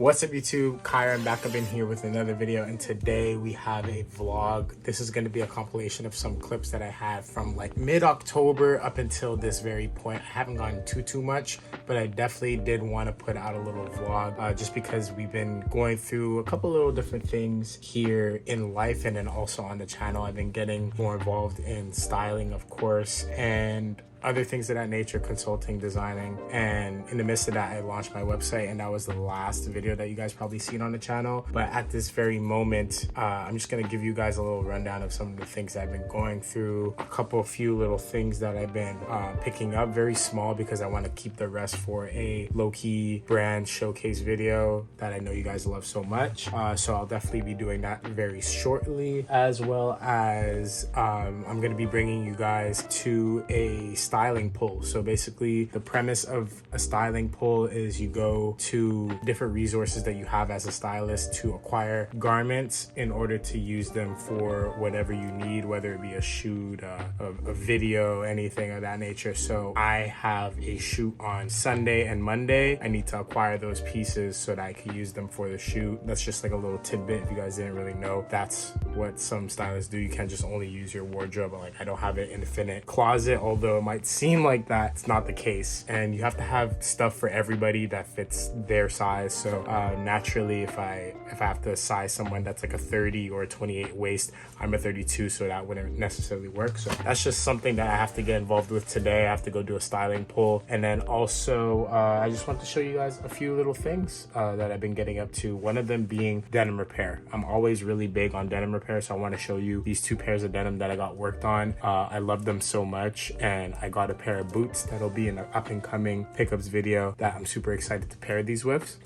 What's up YouTube, Kyra, I'm back up in here with another video, and today we have a vlog. This is going to be a compilation of some clips that I had from like mid-October up until this very point. I haven't gone too much, but I definitely did want to put out a little vlog just because we've been going through a couple little different things here in life, and then also on the channel I've been getting more involved in styling, of course, and other things of that nature, consulting, designing. And in the midst of that, I launched my website, and that was the last video that you guys probably seen on the channel. But at this very moment, I'm just gonna give you guys a little rundown of some of the things I've been going through, a few little things that I've been picking up, very small, because I want to keep the rest for a low-key brand showcase video that I know you guys love so much. So I'll definitely be doing that very shortly, as well as I'm gonna be bringing you guys to a styling pull. So basically the premise of a styling pull is you go to different resources that you have as a stylist to acquire garments in order to use them for whatever you need, whether it be a shoot, a video, anything of that nature. So I have a shoot on Sunday and Monday. I need to acquire those pieces so that I can use them for the shoot. That's just like a little tidbit if you guys didn't really know. That's what some stylists do. You can't just only use your wardrobe. Like, I don't have an infinite closet, although it might seem like that. It's not the case, and you have to have stuff for everybody that fits their size. So naturally, if I have to size someone that's like a 30 or a 28 waist, I'm a 32, so that wouldn't necessarily work. So that's just something that I have to get involved with today. I have to go do a styling pull, and then also I just want to show you guys a few little things that I've been getting up to. One of them being denim repair. I'm always really big on denim repair, so I want to show you these two pairs of denim that I got worked on. I love them so much, and I got a pair of boots that'll be in an up and coming pickups video that I'm super excited to pair these with.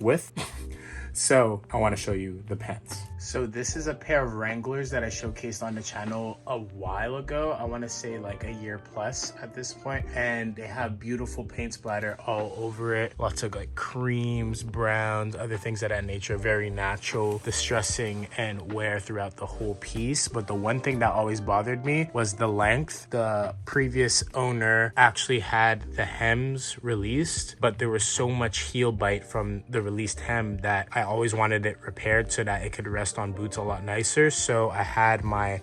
So I want to show you the pants. So this is a pair of Wranglers that I showcased on the channel a while ago. I want to say like a year plus at this point, and they have beautiful paint splatter all over it. Lots of like creams, browns, other things of that nature. Very natural distressing and wear throughout the whole piece. But the one thing that always bothered me was the length. The previous owner actually had the hems released, but there was so much heel bite from the released hem that I always wanted it repaired so that it could rest on boots a lot nicer. So I had my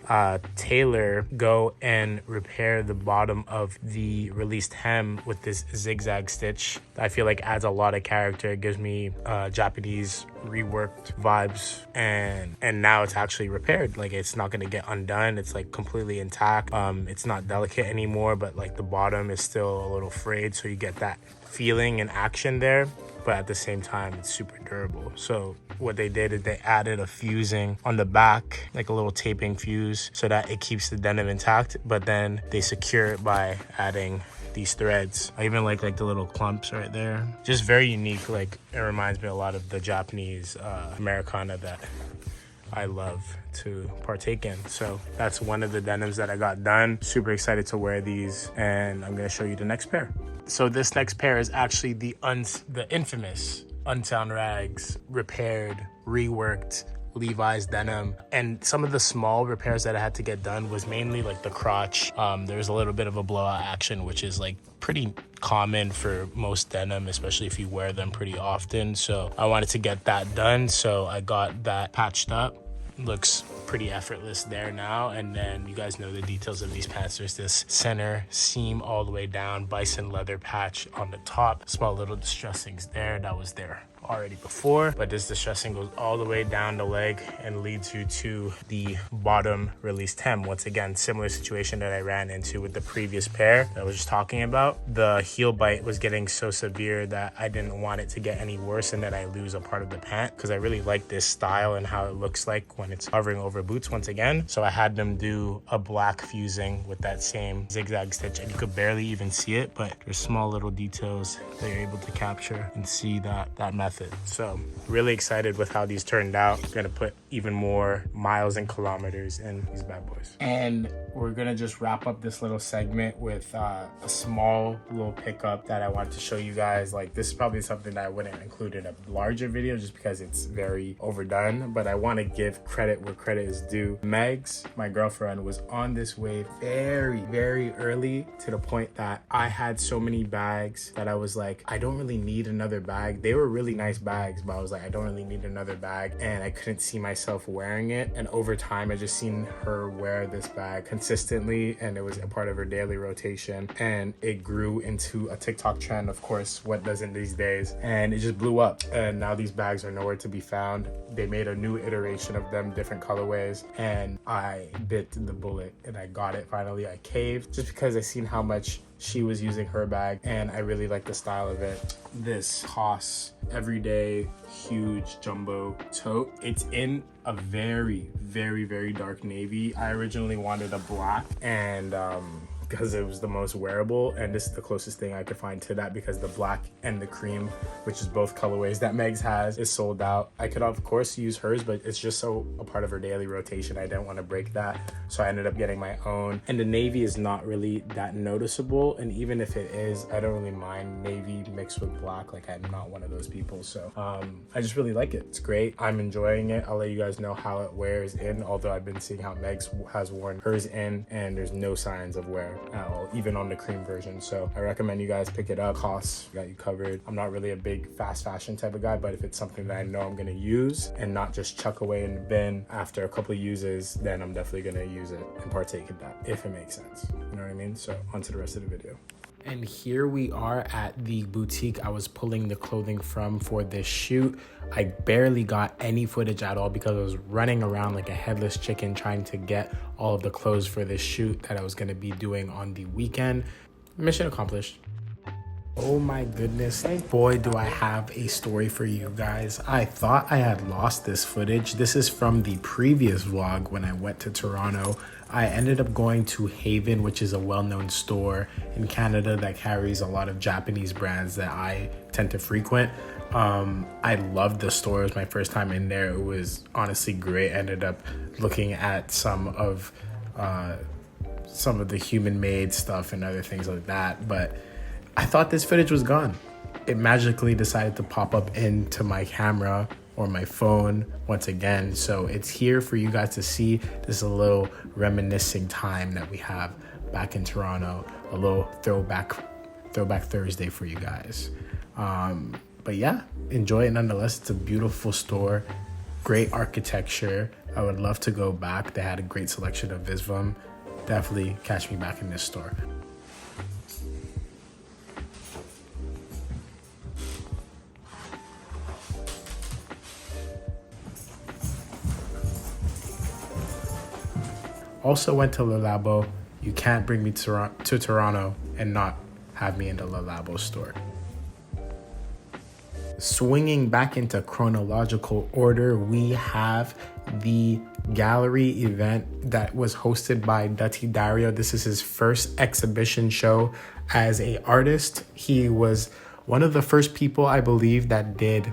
tailor go and repair the bottom of the released hem with this zigzag stitch. I feel like adds a lot of character. It gives me Japanese reworked vibes, and now it's actually repaired. Like, it's not going to get undone. It's like completely intact. It's not delicate anymore, but like the bottom is still a little frayed, so you get that feeling and action there, but at the same time it's super durable. So what they did is they added a fusing on the back, like a little taping fuse, so that it keeps the denim intact, but then they secure it by adding these threads. I even like the little clumps right there. Just very unique. Like, it reminds me a lot of the Japanese Americana that I love to partake in. So that's one of the denims that I got done. Super excited to wear these, and I'm gonna show you the next pair. So this next pair is actually the infamous Unsound Rags repaired, reworked Levi's denim. And some of the small repairs that I had to get done was mainly like the crotch. There's a little bit of a blowout action, which is like pretty common for most denim, especially if you wear them pretty often. So I wanted to get that done, so I got that patched up. Looks pretty effortless there now. And then you guys know the details of these pants. There's this center seam all the way down, bison leather patch on the top, small little distressings there. That was there already before, but this distressing goes all the way down the leg and leads you to the bottom released hem. Once again, similar situation that I ran into with the previous pair that I was just talking about. The heel bite was getting so severe that I didn't want it to get any worse and that I lose a part of the pant, because I really like this style and how it looks like when it's hovering over boots once again. So I had them do a black fusing with that same zigzag stitch, and you could barely even see it, but there's small little details that you're able to capture and see that method. So really excited with how these turned out. Gonna put even more miles and kilometers in these bad boys. And we're gonna just wrap up this little segment with a small little pickup that I wanted to show you guys. Like, this is probably something that I wouldn't include in a larger video just because it's very overdone, but I want to give credit where credit is due. Megs, my girlfriend, was on this wave very early, to the point that I had so many bags that I was like, I don't really need another bag. They were really nice bags, but I was like, I don't really need another bag, and I couldn't see myself wearing it. And over time, I just seen her wear this bag consistently, and it was a part of her daily rotation, and it grew into a TikTok trend, of course, what doesn't these days, and it just blew up. And now these bags are nowhere to be found. They made a new iteration of them, different colorways, and I bit the bullet and I got it finally. I caved just because I seen how much she was using her bag, and I really like the style of it. This Haas everyday huge jumbo tote. It's in a very dark navy. I originally wanted a black, and because it was the most wearable, and this is the closest thing I could find to that, because the black and the cream, which is both colorways that Megs has, is sold out. I could of course use hers, but it's just so a part of her daily rotation, I didn't want to break that, so I ended up getting my own. And the navy is not really that noticeable, and even if it is, I don't really mind navy mixed with black. Like, I'm not one of those people, so I just really like it. It's great. I'm enjoying it. I'll let you guys know how it wears in, although I've been seeing how Megs has worn hers in, and there's no signs of wear at all, even on the cream version. So I recommend you guys pick it up. Costs got you covered. I'm not really a big fast fashion type of guy, but if it's something that I know I'm gonna use and not just chuck away in the bin after a couple of uses, then I'm definitely gonna use it and partake in that, if it makes sense. You know what I mean? So on to the rest of the video. And here we are at the boutique I was pulling the clothing from for this shoot. I barely got any footage at all because I was running around like a headless chicken trying to get all of the clothes for this shoot that I was going to be doing on the weekend. Mission accomplished. Oh my goodness, boy, do I have a story for you guys. I thought I had lost this footage. This is from the previous vlog when I went to Toronto. I ended up going to Haven, which is a well-known store in Canada that carries a lot of Japanese brands that I tend to frequent. I loved the store. It was my first time in there. It was honestly great. I ended up looking at some of the human-made stuff and other things like that, but I thought this footage was gone. It magically decided to pop up into my camera or my phone once again. So it's here for you guys to see. This is a little reminiscing time that we have back in Toronto, a little throwback Thursday for you guys. But yeah, enjoy it nonetheless. It's a beautiful store, great architecture. I would love to go back. They had a great selection of VISVIM. Definitely catch me back in this store. Also went to Le Labo. You can't bring me to Toronto and not have me in the Le Labo store. Swinging back into chronological order, we have the gallery event that was hosted by Dutty Dario. This is his first exhibition show as an artist. He was one of the first people, I believe, that did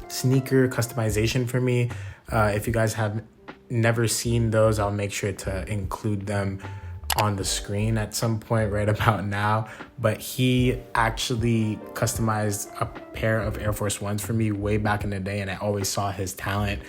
sneaker customization for me. If you guys have never seen those, I'll make sure to include them on the screen at some point right about now. But he actually customized a pair of Air Force Ones for me way back in the day, and I always saw his talent.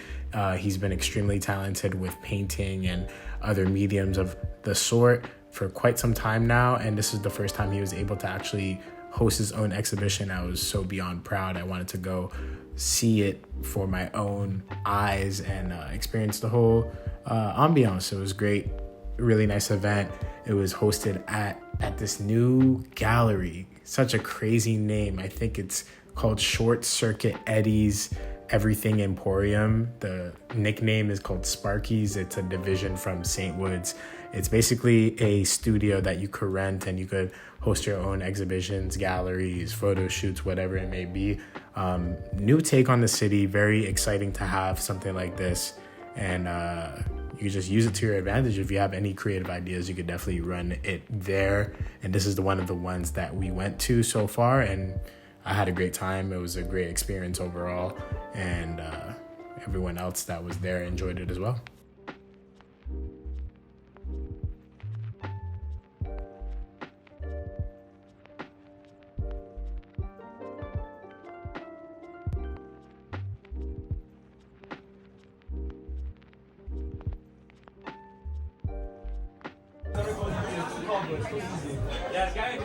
He's been extremely talented with painting and other mediums of the sort for quite some time now, and this is the first time he was able to actually host his own exhibition. I was so beyond proud. I wanted to go see it for my own eyes and experience the whole ambiance. It was great, really nice event. It was hosted at this new gallery, such a crazy name. I think it's called Short Circuit Eddie's Everything Emporium. The nickname is called Sparky's. It's a division from St. Wood's. It's basically a studio that you could rent, and you could host your own exhibitions, galleries, photo shoots, whatever it may be. New take on the city. Very exciting to have something like this, and you just use it to your advantage. If you have any creative ideas, you could definitely run it there. And this is one of the ones that we went to so far, and I had a great time. It was a great experience overall, and everyone else that was there enjoyed it as well.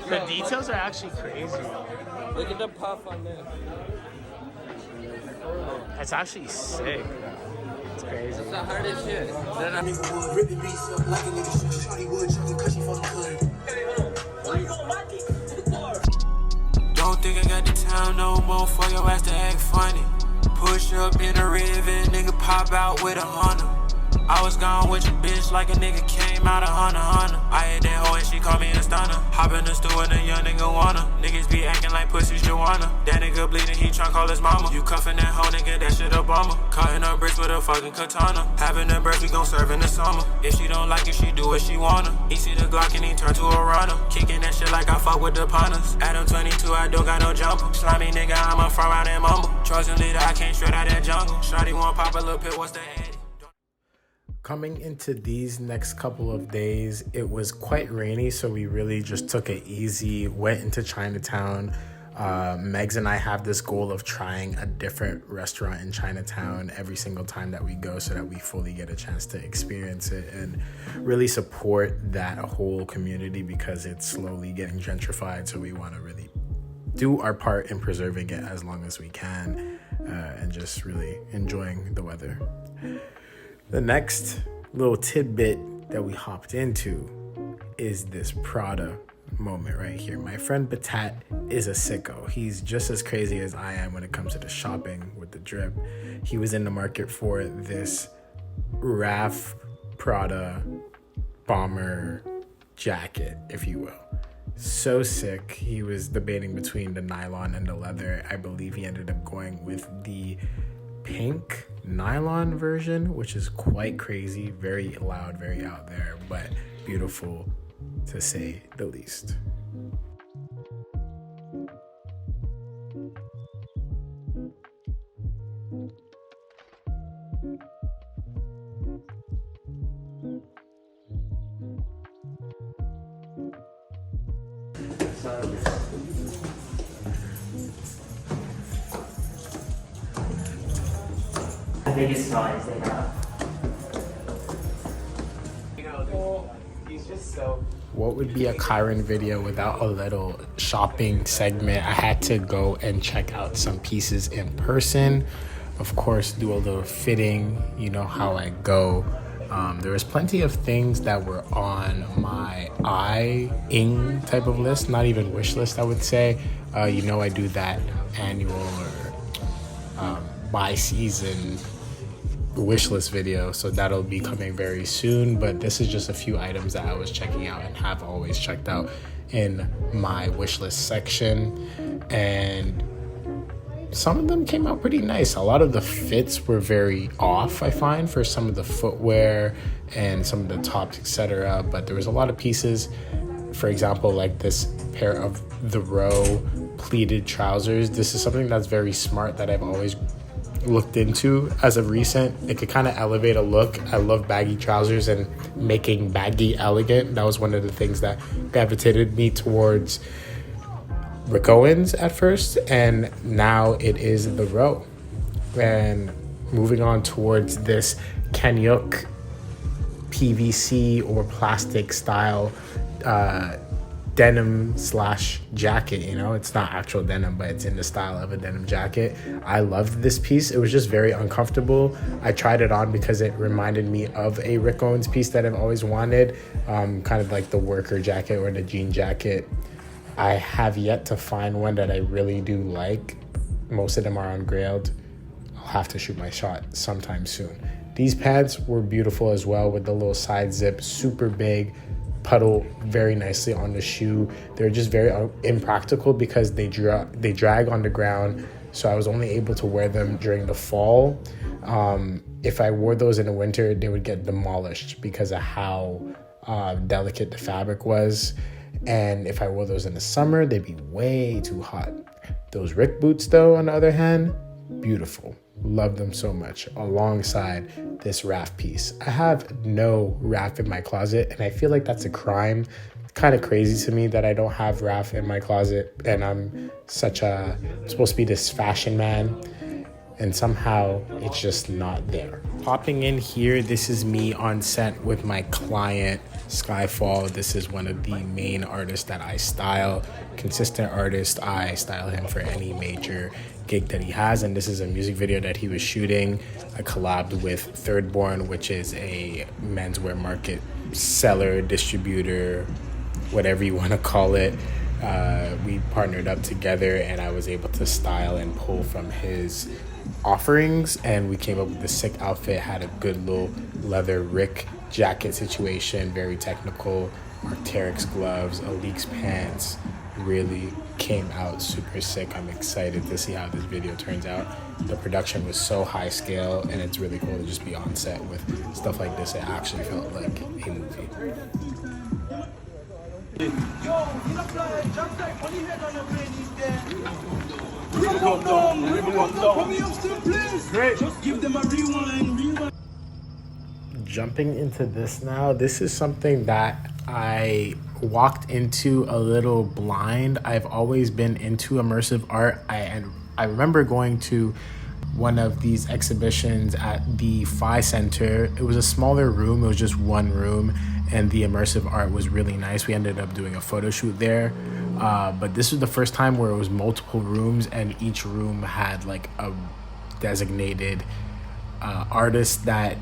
The details are actually crazy. Look at the puff on this. It's actually sick. It's crazy. It's the hardest shit. Don't think I got the time no more for your ass to act funny. Push up in a rivet, nigga pop out with a Honda. I was gone with your bitch like a nigga came out of Hunter. I hit that hoe and she called me a stunner. Hop in the stool and a young nigga wanna. Niggas be acting like pussies Joanna. That nigga bleeding, he tryna call his mama. You cuffin' that hoe, nigga, that shit a bummer. Cutting up bricks with a fucking katana. Having a birth, we gon' serve in the summer. If she don't like it, she do what she wanna. He see the Glock and he turn to a runner. Kicking that shit like I fuck with the punters. Adam 22, I don't got no jumper. Slimy nigga, I'm a front round and mumble. Trojan leader, I can't straight out that jungle. Shawty want pop a little pit, what's the Eddie? Coming into these next couple of days, it was quite rainy, so we really just took it easy, went into Chinatown. Megs and I have this goal of trying a different restaurant in Chinatown every single time that we go so that we fully get a chance to experience it and really support that whole community because it's slowly getting gentrified. So we want to really do our part in preserving it as long as we can and just really enjoying the weather. The next little tidbit that we hopped into is this Prada moment right here. My friend Batat is a sicko. He's just as crazy as I am when it comes to the shopping with the drip. He was in the market for this Raf Prada bomber jacket, if you will. So sick. He was debating between the nylon and the leather. I believe he ended up going with the pink nylon version, which is quite crazy, very loud, very out there, but beautiful to say the least. The biggest noise they have. What would be a Chiron video without a little shopping segment? I had to go and check out some pieces in person. Of course, do a little fitting. You know how I go. There was plenty of things that were on my eyeing type of list, not even wish list, I would say. You know, I do that annual or by-season wish list video, so that'll be coming very soon. But this is just a few items that I was checking out and have always checked out in my wish list section, and some of them came out pretty nice. A lot of the fits were very off, I find, for some of the footwear and some of the tops, etc. But there was a lot of pieces, for example, like this pair of the Row pleated trousers. This is something that's very smart that I've always looked into as of recent. It could kind of elevate a look. I love baggy trousers and making baggy elegant. That was one of the things that gravitated me towards OWENS at first, and now it is the Row. And moving on towards this KANGHYUK PVC or plastic style denim slash jacket. You know, it's not actual denim, but it's in the style of a denim jacket. I loved this piece. It was just very uncomfortable. I tried it on because it reminded me of a Rick Owens piece that I've always wanted, kind of like the worker jacket or the jean jacket. I have yet to find one that I really do like. Most of them are ungrailed. I'll have to shoot my shot sometime soon. These pants were beautiful as well with the little side zip, super big, puddle very nicely on the shoe. They're just very impractical because they drag on the ground, so I was only able to wear them during the fall. If I wore those in the winter, they would get demolished because of how delicate the fabric was. And if I wore those in the summer, they'd be way too hot. Those Rick boots, though, on the other hand, beautiful. Love them so much, alongside this Raf piece. I have no Raf in my closet, and I feel like that's a crime. It's kind of crazy to me that I don't have Raf in my closet, and I'm supposed to be this fashion man, and somehow it's just not there. popping in here. This is me on set with my client, Skiifall. This is one of the main artists that I style. Consistent artist. I style him for any major gig that he has, and this is a music video that he was shooting. I collabed with Thirdborn, which is a menswear market seller, distributor, whatever you want to call it. We partnered up together, and I was able to style and pull from his offerings, and we came up with a sick outfit. Had a good little leather Rick jacket situation, very technical. Arc'teryx gloves, Alix pants. Really came out super sick. I'm excited to see how this video turns out. The production was so high scale, and it's really cool to just be on set with stuff like this. It actually felt like a movie. Jumping into this now, this is something that I walked into a little blind. I've always been into immersive art. I remember going to one of these exhibitions at the Phi Center. It was a smaller room. It was just one room, and the immersive art was really nice. We ended up doing a photo shoot there. But this was the first time where it was multiple rooms, and each room had like a designated artist that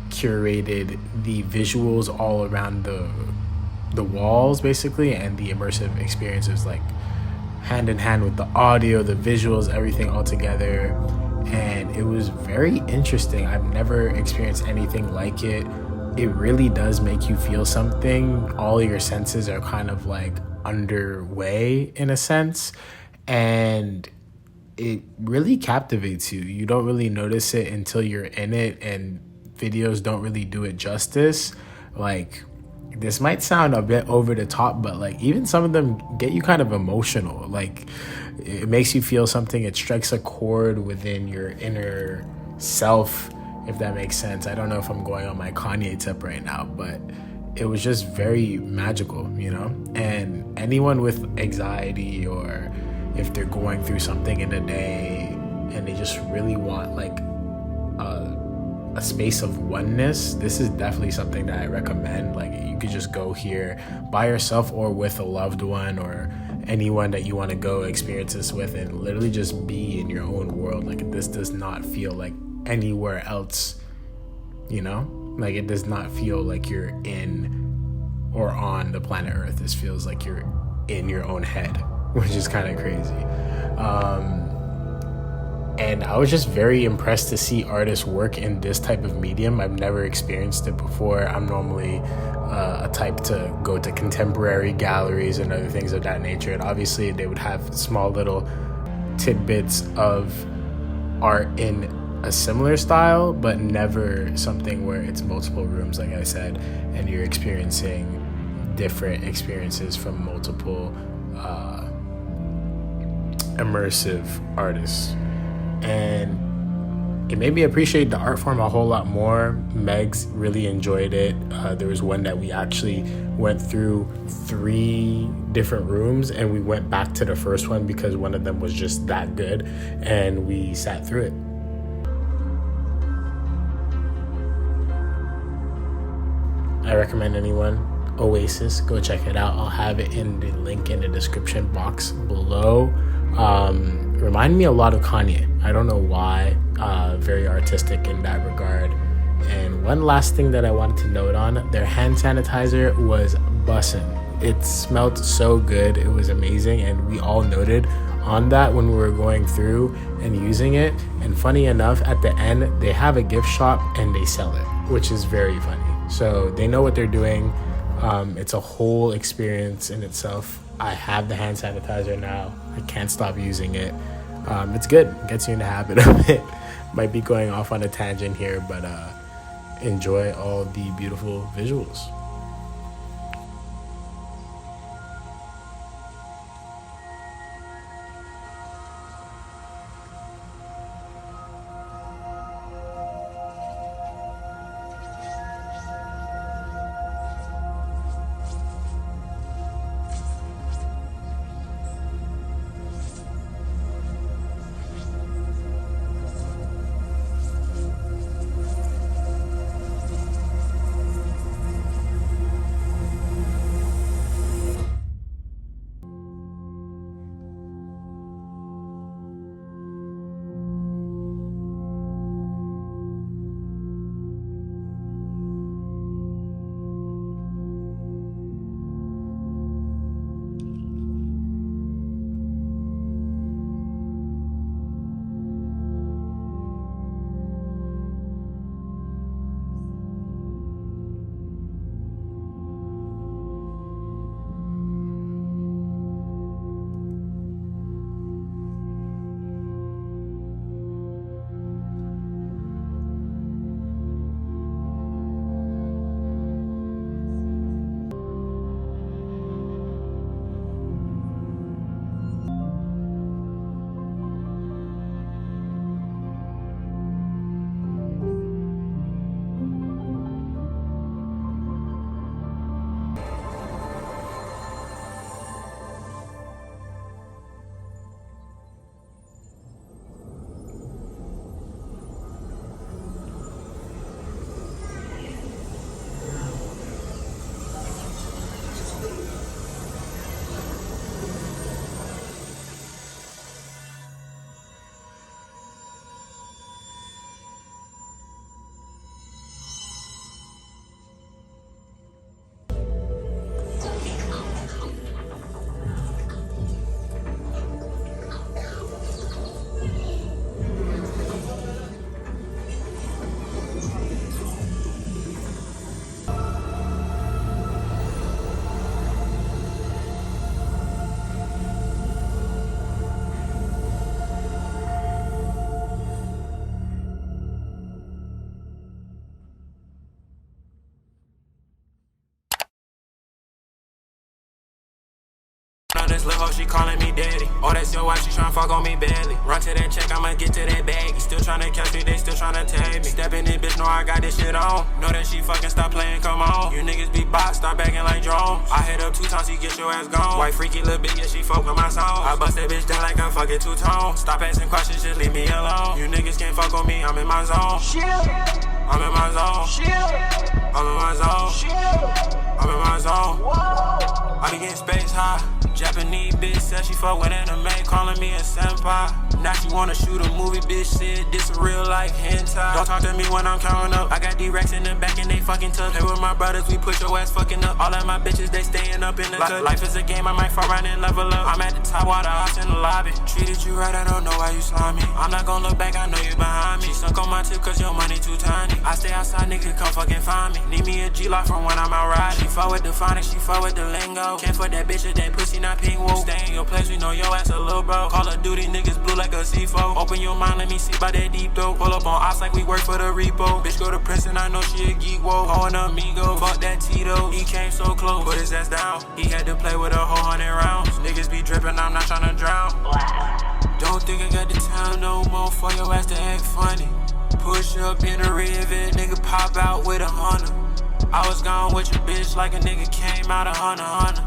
curated the visuals all around the walls, basically, and the immersive experience is like hand in hand with the audio, the visuals, everything all together. And it was very interesting. I've never experienced anything like it. It really does make you feel something. All your senses are kind of like underway in a sense, and it really captivates you. You don't really notice it until you're in it, and videos don't really do it justice. Like, this might sound a bit over the top, but like even some of them get you kind of emotional. Like, it makes you feel something. It strikes a chord within your inner self, if that makes sense. I don't know if I'm going on my Kanye tip right now, but it was just very magical, you know? And anyone with anxiety, or if they're going through something in a day and they just really want like a space of oneness, this is definitely something that I recommend. Like, you could just go here by yourself or with a loved one or anyone that you want to go experience this with, and literally just be in your own world. Like, this does not feel like anywhere else, you know? Like, it does not feel like you're in or on the planet Earth. This feels like you're in your own head, which is kind of crazy. And I was just very impressed to see artists work in this type of medium. I've never experienced it before. I'm normally a type to go to contemporary galleries and other things of that nature. And obviously they would have small little tidbits of art in a similar style, but never something where it's multiple rooms, like I said, and you're experiencing different experiences from multiple immersive artists. And it made me appreciate the art form a whole lot more. Megs really enjoyed it. There was one that we actually went through 3 different rooms, and we went back to the first one because one of them was just that good, and we sat through it. I recommend anyone, OASIS, go check it out. I'll have it in the link in the description box below. Remind me a lot of Kanye. I don't know why. Very artistic in that regard. And one last thing that I wanted to note on, their hand sanitizer was bussin'. It smelled so good. It was amazing, and we all noted on that when we were going through and using it. And funny enough, at the end, they have a gift shop and they sell it, which is very funny. So they know what they're doing. It's a whole experience in itself. I have the hand sanitizer now. I can't stop using it. It's good. It gets you in the habit of it. Might be going off on a tangent here, but enjoy all the beautiful visuals. this little hoe, she calling me daddy. Oh, that's your wife, she tryna fuck on me badly. Run to that check, I'ma get to that bag. You still tryna catch me, they still tryna tag me. Step in this bitch, know I got this shit on. Know that she fucking stop playing, come on. You niggas be boxed, stop backing like drones. I hit up 2 times, he get your ass gone. White freaky little bitch, yeah, she fuck with my song. I bust that bitch down like I'm fucking two-tone. Stop asking questions, just leave me alone. You niggas can't fuck on me, I'm in my zone. I'm in my zone. I'm in my zone. I'm in my zone. I be getting space high. Japanese bitch said she fuck with anime, calling me a senpai. Now she wanna shoot a movie, bitch said this a real life hentai. Don't talk to me when I'm counting up. I got D-Rex in the back and they fucking tough. Play with my brothers, we push your ass fucking up. All of my bitches, they staying up in the cut. Life is a game, I might fall around and level up. I'm at the top while the ops in the lobby. Treated you right, I don't know why you saw me. I'm not gonna look back, I know you behind me. She sunk on my tip cause your money too tiny. I stay outside, nigga, come fucking find me. Need me a G-lock from when I'm out riding. She fuck with the phonics, she fuck with the lingo. Can't fuck that bitch if that pussy not pink, whoa. Stay in your place, we know your ass a little bro. Call of Duty, niggas blue like a C4. Open your mind, let me see by that deep though. Pull up on ops like we work for the repo. Bitch go to Princeton, I know she a geek, whoa. Pouring amigo, fuck that Tito. He came so close, put his ass down. He had to play with a whole 100 rounds. Niggas be dripping, I'm not tryna drown. Don't think I got the time no more for your ass to act funny. Push up in a rivet, nigga pop out with 100. I was gone with your bitch like a nigga came out of Hunter.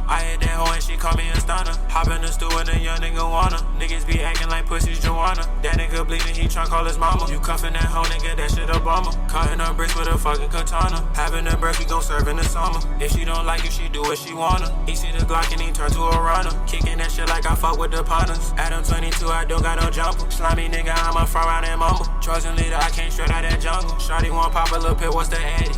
I hit that hoe and she call me a stunner. Hop in the stool and a young nigga wanna. Niggas be acting like pussies Joanna. That nigga bleeding, he tryna call his mama. You cuffin' that hoe, nigga, that shit a bummer. Cutting up bricks with a fucking katana. Having a breath, we gon' serve in the summer. If she don't like you, she do what she wanna. He see the Glock and he turn to a runner. Kicking that shit like I fuck with the punters. Adam 22, I don't got no jumper. Slimy nigga, I'm a front round and mumble. Trojan leader, I came straight out that jungle. Shawty want pop a little pit, what's the addy?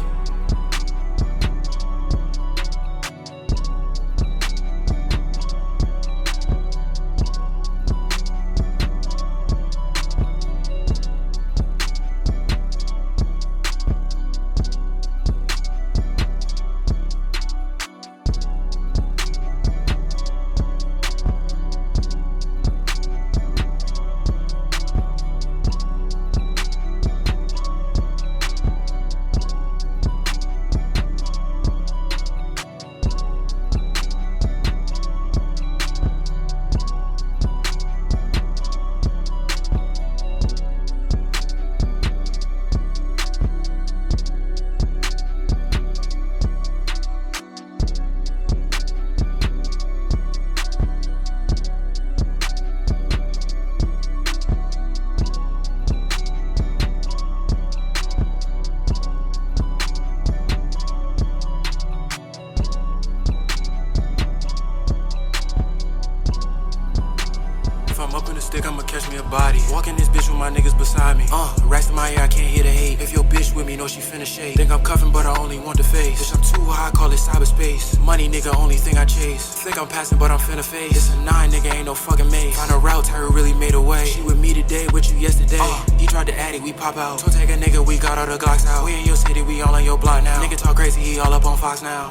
Catch me a body. Walking this bitch with my niggas beside me. Racks in my ear, I can't hear the hate. If your bitch with me, know she finna shade. Think I'm cuffing, but I only want the face. Bitch, I'm too high, call it cyberspace. Money, nigga, only thing I chase. Think I'm passing, but I'm finna face. It's a 9, nigga, ain't no fucking maze. Find a route, Terry really made a way. She with me today, with you yesterday. He tried to add it, we pop out. So take a nigga, we got all the Glocks out. We in your city, we all on your block now. Nigga talk crazy, he all up on Fox now.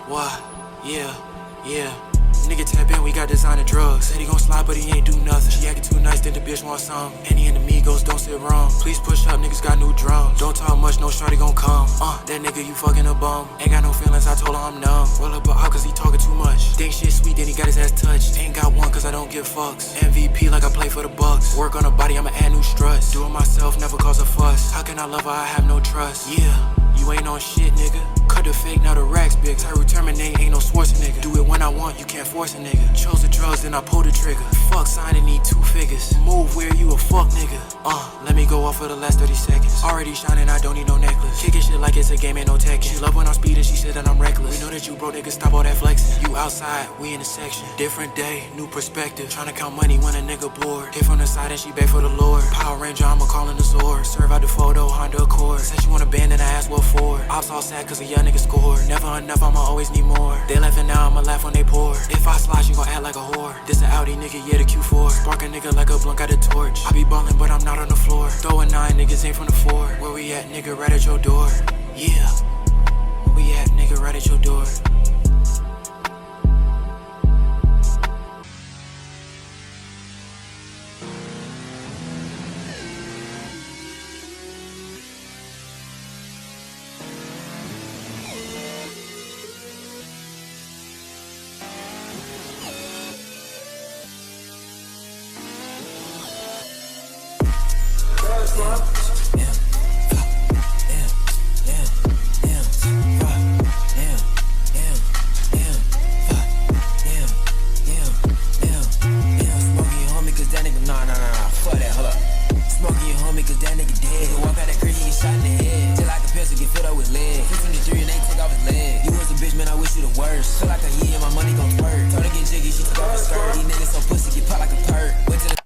What? Yeah. Nigga tap in, we got designer drugs. Said he gon' slide, but he ain't do nothing. She acting too nice, then the bitch want some. Any and amigos, don't sit wrong. Please push up, niggas got new drums. Don't talk much, no shorty gon' come. That nigga, you fucking a bum. Ain't got no feelings, I told her I'm numb. Roll up a out cause he talking too much. Think shit sweet, then he got his ass touched. Ain't got one cause I don't give fucks. MVP like I play for the Bucks. Work on her body, I'ma add new struts. Do it myself, never cause a fuss. How can I love her, I have no trust. Yeah, you ain't on shit, nigga. Cut the fake, now the racks big. Tyru terminate, ain't no Schwarzenegger. Do it when I want, you can't force a nigga. Chose the drugs, then I pull the trigger. Fuck signing, need 2 figures. Move where you a fuck nigga. Let me go off for the last 30 seconds. Already shining, I don't need no necklace. Kicking shit like it's a game, ain't no tech. She love when I'm speeding, she said that I'm reckless. We know that you broke, nigga, stop all that flexing. You outside, we in the section. Different day, new perspective. Tryna count money when a nigga bored. Hit from the side and she beg for the Lord. Power Ranger, I'ma call in the sword. Serve out the photo, Honda Accord. Said she want a band and I asked what for. Ops all sad cause a young nigga scored. Never enough, I'ma always need more. They laughing now, I'ma laugh when they pour. If I slide, you gon' act like a whore. This a Audi, nigga, yeah, the Q4. Spark a nigga like a blunt, got a torch. I be ballin', but I'm not on the floor. Throwing 9, niggas ain't from the 4. Where we at, nigga, right at your door. Yeah. Where we at, nigga, right at your door. purse. Feel like a year, my money gon' twerk. Told her get jiggy, she took off her skirt. These niggas so pussy, get pop like a perk. Went to the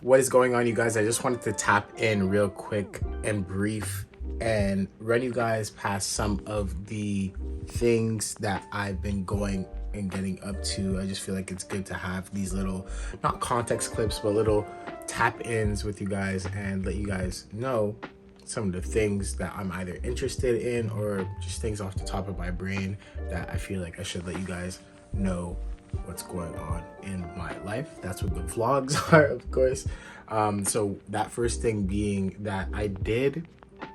What is going on, you guys? I just wanted to tap in real quick and brief and run you guys past some of the things that I've been going and getting up to. I just feel like it's good to have these little, not context clips, but little tap-ins with you guys and let you guys know some of the things that I'm either interested in or just things off the top of my brain that I feel like I should let you guys know what's going on in my life. That's what the vlogs are, of course. So that first thing being that I did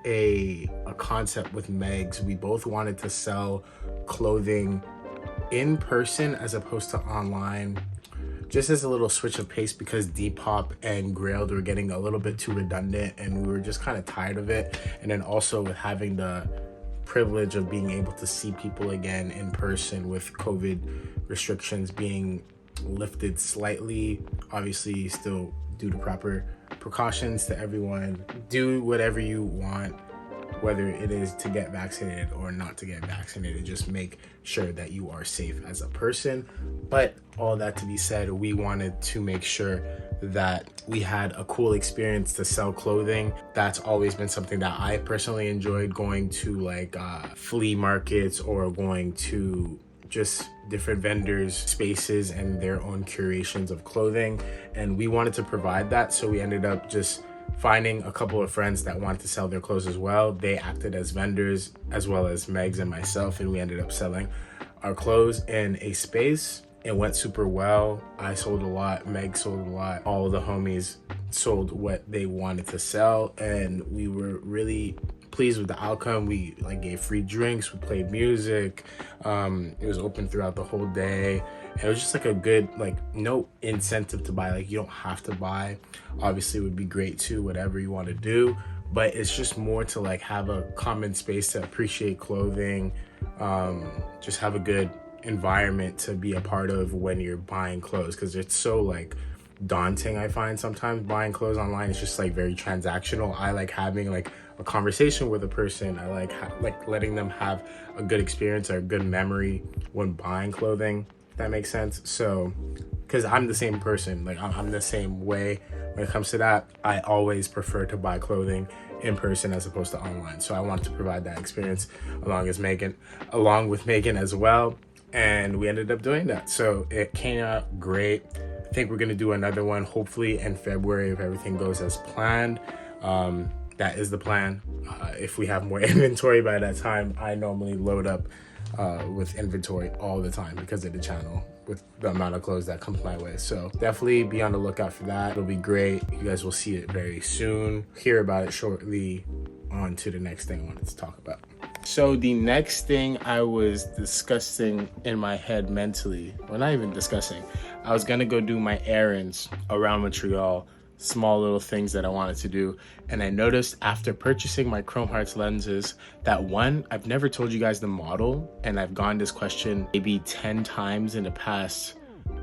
a concept with Megs. We both wanted to sell clothing in person as opposed to online, just as a little switch of pace, because Depop and Grailed were getting a little bit too redundant and we were just kind of tired of it. And then also with having the privilege of being able to see people again in person with COVID restrictions being lifted slightly, obviously still due to proper precautions to everyone. Do whatever you want, whether it is to get vaccinated or not to get vaccinated. Just make sure that you are safe as a person. But all that to be said, we wanted to make sure that we had a cool experience to sell clothing. That's always been something that I personally enjoyed, going to like flea markets or going to just different vendors' spaces and their own curations of clothing. And we wanted to provide that, so we ended up just finding a couple of friends that wanted to sell their clothes as well. They acted as vendors as well as Megs and myself, and we ended up selling our clothes in a space. It went super well. I sold a lot, Meg sold a lot. All of the homies sold what they wanted to sell, and we were really pleased with the outcome. We like gave free drinks, we played music. It was open throughout the whole day. It was just like a good, like, no incentive to buy. Like, you don't have to buy. Obviously it would be great too, whatever you want to do, but it's just more to like have a common space to appreciate clothing, just have a good environment to be a part of when you're buying clothes, because it's so like daunting. I find sometimes buying clothes online is just like very transactional. I like having like a conversation with a person. I like letting them have a good experience or a good memory when buying clothing, if that makes sense. So because I'm the same person, like I'm the same way when it comes to that. I always prefer to buy clothing in person as opposed to online. So I want to provide that experience along with Megan as well. And we ended up doing that. So it came out great. I think we're gonna do another one hopefully in February if everything goes as planned. That is the plan. If we have more inventory by that time, I normally load up with inventory all the time because of the channel, with the amount of clothes that comes my way. So definitely be on the lookout for that. It'll be great. You guys will see it very soon. Hear about it shortly. On to the next thing I wanted to talk about. So the next thing I was discussing in my head mentally, well, not even discussing, I was gonna go do my errands around Montreal, small little things that I wanted to do. And I noticed after purchasing my Chrome Hearts lenses that one, I've never told you guys the model, and I've gotten this question maybe 10 times in the past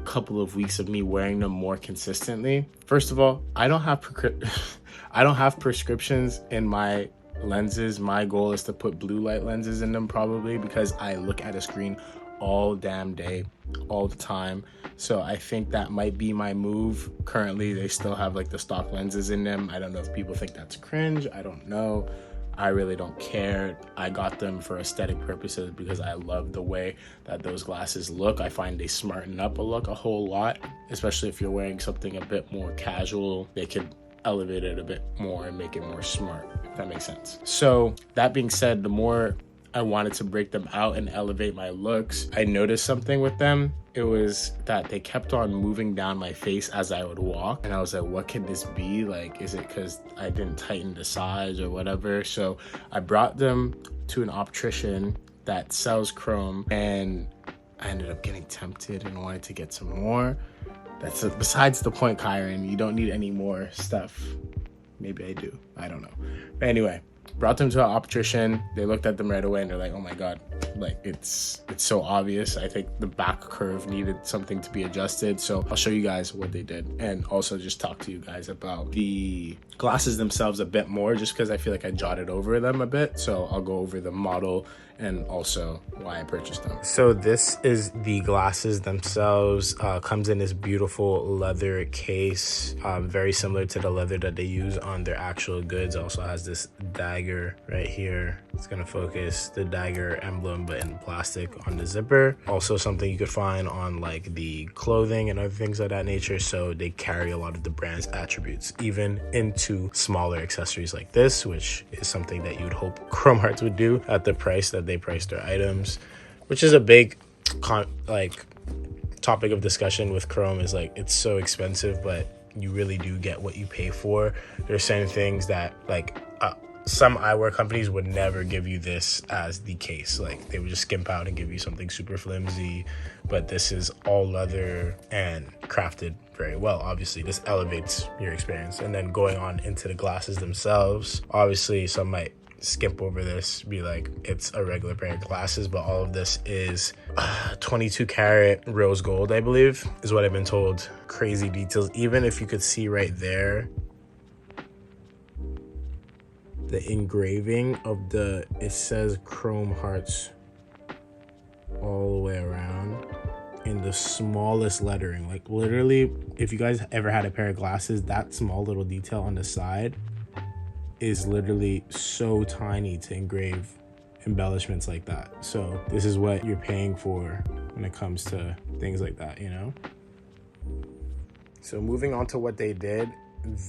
couple of weeks of me wearing them more consistently. First of all, I don't have prescriptions in my lenses. My goal is to put blue light lenses in them, probably because I look at a screen all damn day, all the time. So I think that might be my move. Currently they still have like the stock lenses in them. I don't know if people think that's cringe. I don't know. I really don't care. I got them for aesthetic purposes because I love the way that those glasses look. I find they smarten up a look a whole lot, especially if you're wearing something a bit more casual. They could elevate it a bit more and make it more smart, if that makes sense. So that being said, the more I wanted to break them out and elevate my looks, I noticed something with them. It was that they kept on moving down my face as I would walk, and I was like, what can this be? Like, is it because I didn't tighten the size or whatever? So I brought them to an optician that sells chrome, and I ended up getting tempted and wanted to get some more. That's besides the point, Kyron. You don't need any more stuff. Maybe I do. I don't know. But anyway, brought them to an optician. They looked at them right away and they're like, oh my God, like it's so obvious. I think the back curve needed something to be adjusted. So I'll show you guys what they did and also just talk to you guys about the glasses themselves a bit more, just because I feel like I jotted over them a bit. So I'll go over the model and also why I purchased them. So this is the glasses themselves. Comes in this beautiful leather case, very similar to the leather that they use on their actual goods. Also has this dagger right here. It's gonna focus, the dagger emblem, but in plastic on the zipper. Also something you could find on like the clothing and other things of that nature. So they carry a lot of the brand's attributes, even into smaller accessories like this, which is something that you'd hope Chrome Hearts would do at the price that they price their items, which is a big topic of discussion with Chrome. Is like, it's so expensive, but you really do get what you pay for. There's certain things that like some eyewear companies would never give you this as the case. Like they would just skimp out and give you something super flimsy, but this is all leather and crafted very well. Obviously this elevates your experience. And then going on into the glasses themselves, obviously some might skip over this, be like it's a regular pair of glasses, but all of this is 22 karat rose gold, I believe is what I've been told. Crazy details. Even if you could see right there, the engraving of the, it says Chrome Hearts all the way around in the smallest lettering. Like literally, if you guys ever had a pair of glasses, that small little detail on the side is literally so tiny to engrave embellishments like that. So this is what you're paying for when it comes to things like that, you know? So moving on to what they did,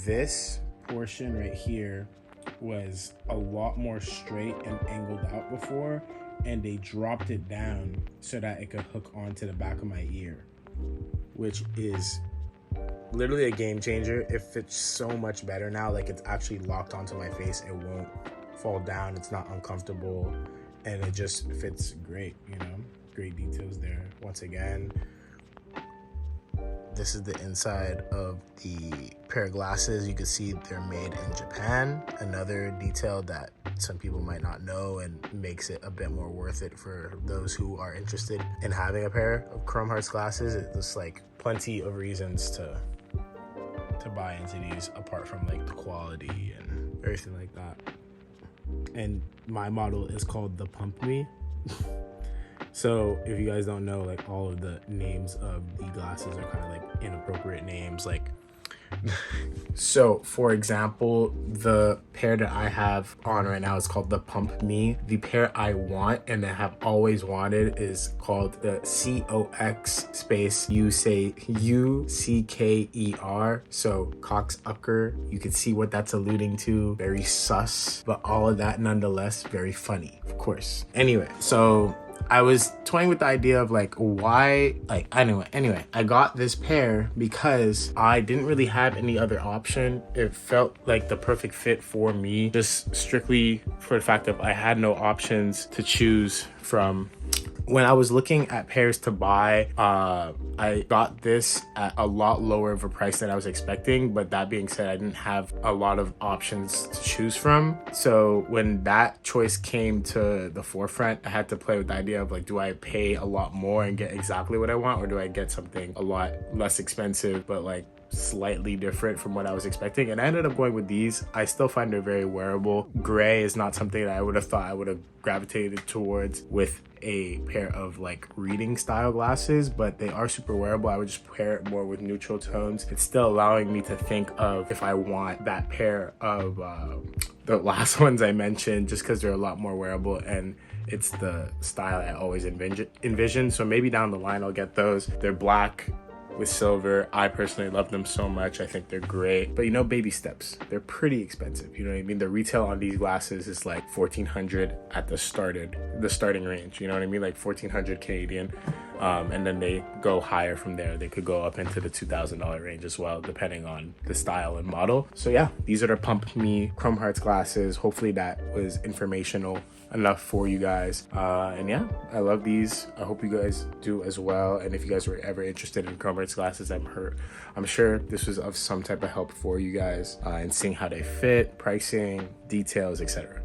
this portion right here was a lot more straight and angled out before, and they dropped it down so that it could hook onto the back of my ear, which is literally a game changer. It fits so much better now. Like it's actually locked onto my face. It won't fall down. It's not uncomfortable, and it just fits great, you know? Great details there. Once again, this is the inside of the pair of glasses. You can see they're made in Japan. Another detail that some people might not know and makes it a bit more worth it for those who are interested in having a pair of Chrome Hearts glasses. It's like plenty of reasons to buy into these, apart from like the quality and everything like that. And my model is called the Pump Me. So if you guys don't know, like all of the names of the glasses are kind of like inappropriate names. Like, so for example, the pair that I have on right now is called the Pump Me. The pair I want and that I have always wanted is called the COX space UCKER. So cocksucker. You can see what that's alluding to. Very sus, but all of that nonetheless very funny, of course. Anyway, so I was toying with the idea of like, why, like, anyway, I got this pair because I didn't really have any other option. It felt like the perfect fit for me, just strictly for the fact that I had no options to choose from. When I was looking at pairs to buy, I got this at a lot lower of a price than I was expecting. But that being said, I didn't have a lot of options to choose from. So when that choice came to the forefront, I had to play with the idea of like, do I pay a lot more and get exactly what I want? Or do I get something a lot less expensive, but like slightly different from what I was expecting? And I ended up going with these. I still find they're very wearable. Gray is not something that I would have thought I would have gravitated towards with a pair of like reading style glasses, but they are super wearable. I would just pair it more with neutral tones. It's still allowing me to think of if I want that pair of the last ones I mentioned, just because they're a lot more wearable and it's the style I always envision. So maybe down the line I'll get those. They're black with silver. I personally love them so much. I think they're great, but you know, baby steps. They're pretty expensive, you know what I mean? The retail on these glasses is like $1,400 at the starting range, you know what I mean? Like 1,400 Canadian, and then they go higher from there. They could go up into the $2,000 range as well, depending on the style and model. So yeah, these are the Pump Me Chrome Hearts glasses. Hopefully that was informational enough for you guys, and yeah, I love these. I hope you guys do as well. And if you guys were ever interested in Chrome Hearts glasses, I'm sure this was of some type of help for you guys in seeing how they fit, pricing, details, etc.